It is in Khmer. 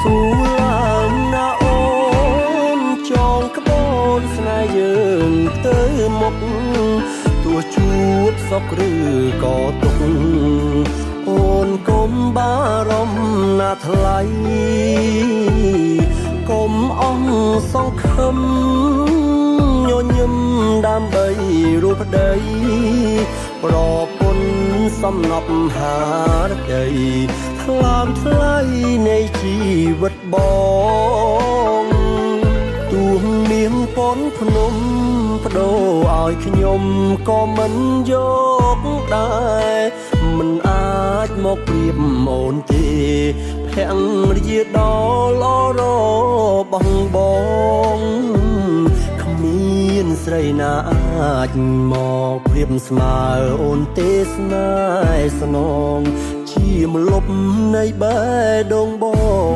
ស៊ូឡើងណាអូនចងក្បូនស្នេហ៍យើងទៅមុខទោះជួបសុខឬក៏ទុក្ខអូនកុំបារម្ភណាថ្លៃកុំអស់សង្ឃឹមញញឹមដើម្បីរូបប្តីប្រពន្ធសំណប់ហារតីថ្លើមថ្លៃនៃជីវិតបងទូមានពនភ្នំបដូរឲ្យខ្ញុំក៏មិនយកដែរមិនអាចមកព្រៀបអូនទេភរិយាដ៏ល្អរបស់បងគ្មានស្រីណាអាចមកព្រៀបស្មើអូនទេស្នេហ៍ស្នងជាម្លប់នៃបេះដូងបង